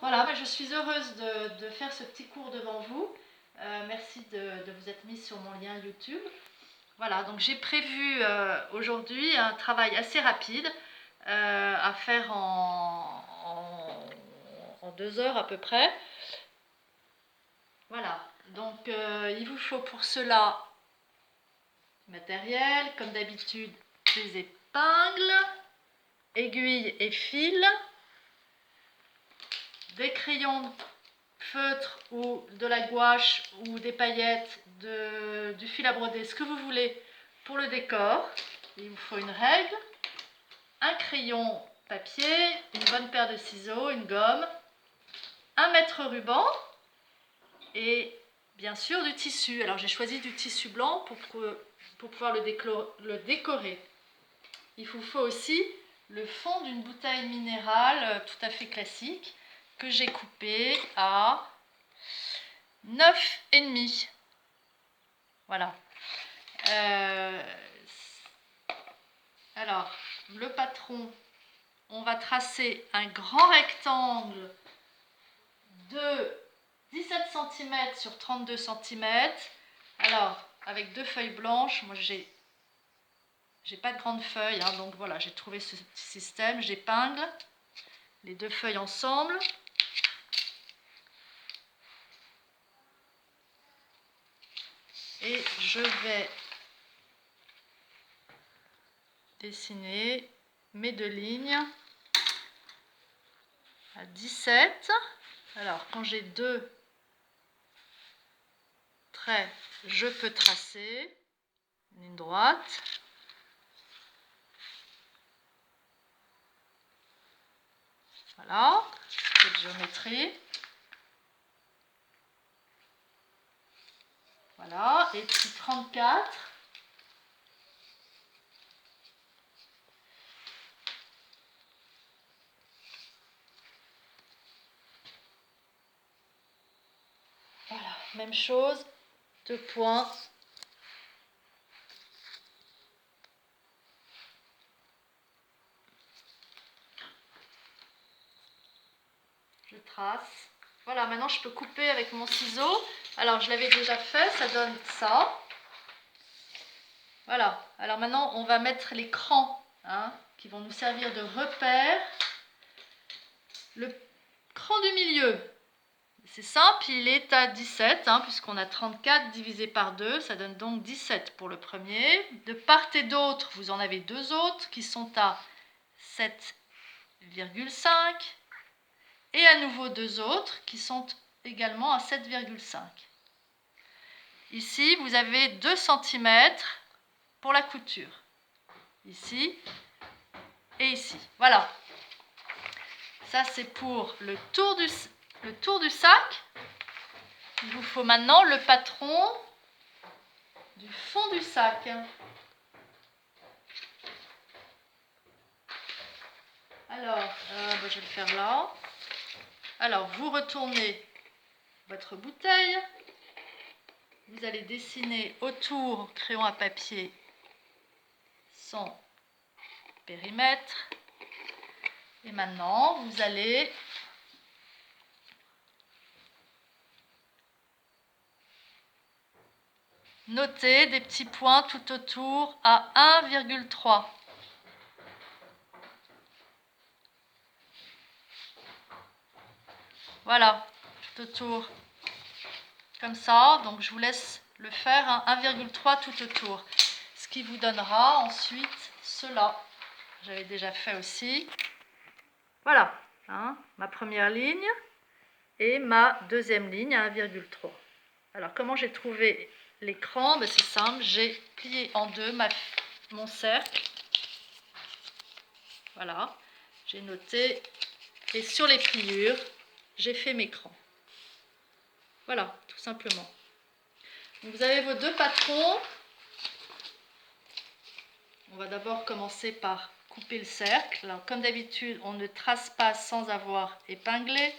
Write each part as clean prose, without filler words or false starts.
Voilà, mais je suis heureuse de faire ce petit cours devant vous. Merci de vous être mis sur mon lien YouTube. Voilà, donc j'ai prévu aujourd'hui un travail assez rapide à faire en 2 heures à peu près. Voilà, donc il vous faut pour cela matériel, comme d'habitude, des épingles, aiguilles et fils, des crayons feutre ou de la gouache ou des paillettes, du fil à broder, ce que vous voulez pour le décor. Il vous faut une règle, un crayon papier, une bonne paire de ciseaux, une gomme, un mètre ruban et bien sûr du tissu. Alors j'ai choisi du tissu blanc pour pouvoir le décorer. Il vous faut aussi le fond d'une bouteille minérale tout à fait classique que j'ai coupé à 9,5. Voilà. Alors, le patron, on va tracer un grand rectangle de 17 cm sur 32 cm. Alors, avec 2 feuilles blanches, moi j'ai pas de grandes feuilles, hein, donc voilà, j'ai trouvé ce petit système. J'épingle les 2 feuilles ensemble. Et je vais dessiner mes 2 lignes à 17. Alors, quand j'ai 2 traits, je peux tracer une ligne droite. Voilà, cette géométrie. Voilà, et puis 34. Voilà, même chose, 2 points. Je trace. Voilà, maintenant je peux couper avec mon ciseau. Alors je l'avais déjà fait, ça donne ça. Voilà, alors maintenant on va mettre les crans hein, qui vont nous servir de repère. Le cran du milieu, c'est simple, il est à 17, hein, puisqu'on a 34 divisé par 2, ça donne donc 17 pour le premier. De part et d'autre, vous en avez 2 autres qui sont à 7,5 et à nouveau 2 autres qui sont également à 7,5. Ici, vous avez 2 cm pour la couture. Ici et ici. Voilà. Ça, c'est pour le tour du sac. Il vous faut maintenant le patron du fond du sac. Alors, je vais le faire là. Alors, vous retournez votre bouteille. Vous allez dessiner autour, crayon à papier, son périmètre. Et maintenant, vous allez noter des petits points tout autour à 1,3. Voilà, tout autour. Comme ça, donc je vous laisse le faire à 1,3 tout autour. Ce qui vous donnera ensuite cela. J'avais déjà fait aussi. Voilà, hein, ma première ligne et ma deuxième ligne à 1,3. Alors, comment j'ai trouvé l'écran? Ben, c'est simple, j'ai plié en deux mon cercle. Voilà, j'ai noté. Et sur les pliures, j'ai fait mes crans. Voilà, tout simplement. Donc, vous avez vos 2 patrons. On va d'abord commencer par couper le cercle. Alors, comme d'habitude, on ne trace pas sans avoir épinglé.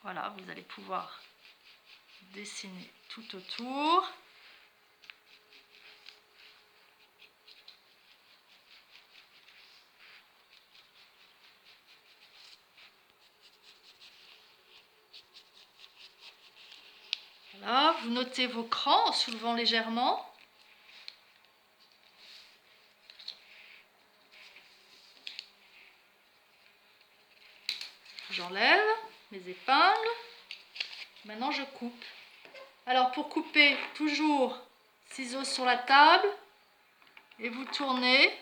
Voilà, vous allez pouvoir dessiner tout autour. vous notez vos crans en soulevant légèrement. J'enlève mes épingles. Maintenant, je coupe. Alors, pour couper, toujours ciseaux sur la table et vous tournez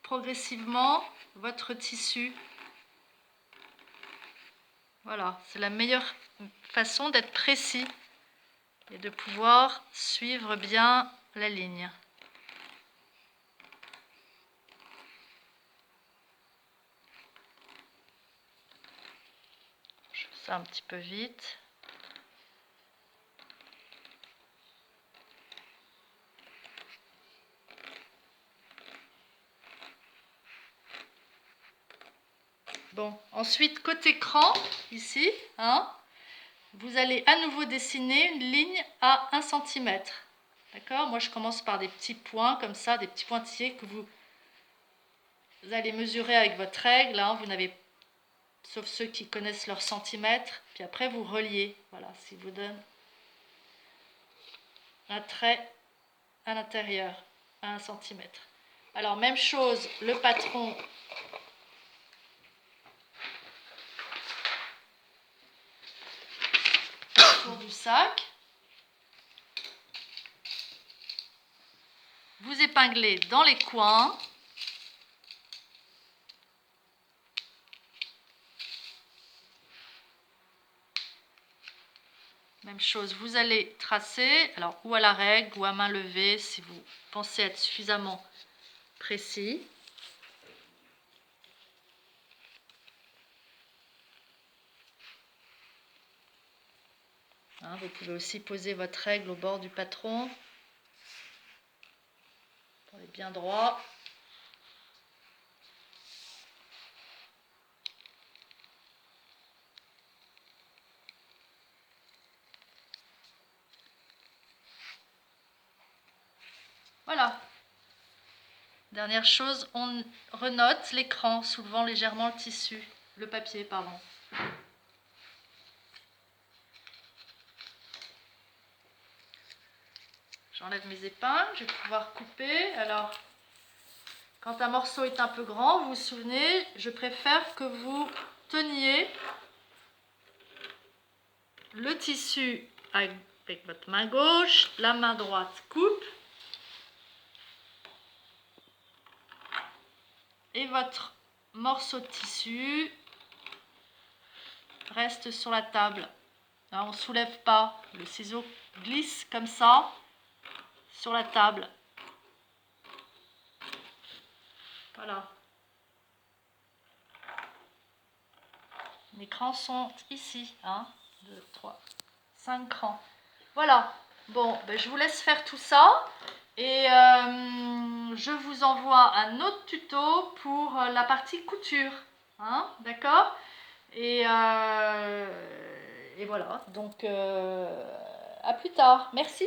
progressivement votre tissu. Voilà, c'est la meilleure façon d'être précis et de pouvoir suivre bien la ligne. Je fais ça un petit peu vite. Bon, ensuite, côté cran, ici, hein, vous allez à nouveau dessiner une ligne à 1 cm. D'accord? Moi, je commence par des petits points comme ça, des petits pointillés que vous allez mesurer avec votre règle. Hein, vous n'avez, sauf ceux qui connaissent leur centimètre. Puis après, vous reliez. Voilà, ce qui vous donne un trait à l'intérieur à 1 cm. Alors, même chose, le patron. Du sac, vous épinglez dans les coins, même chose, vous allez tracer, alors ou à la règle ou à main levée si vous pensez être suffisamment précis. Hein, vous pouvez aussi poser votre règle au bord du patron pour être bien droit. Voilà. Dernière chose, on renote l'écran, soulevant légèrement le tissu, le papier, pardon. J'enlève mes épingles, je vais pouvoir couper. Alors, quand un morceau est un peu grand, vous vous souvenez, je préfère que vous teniez le tissu avec votre main gauche, la main droite coupe et votre morceau de tissu reste sur la table. Là, on ne soulève pas, le ciseau glisse comme ça sur la table. Voilà. Les crans sont ici. 1, 2, 3, 5 crans. Voilà. Bon, ben, je vous laisse faire tout ça. Et je vous envoie un autre tuto pour la partie couture. Hein, d'accord? Et voilà. Donc, à plus tard. Merci.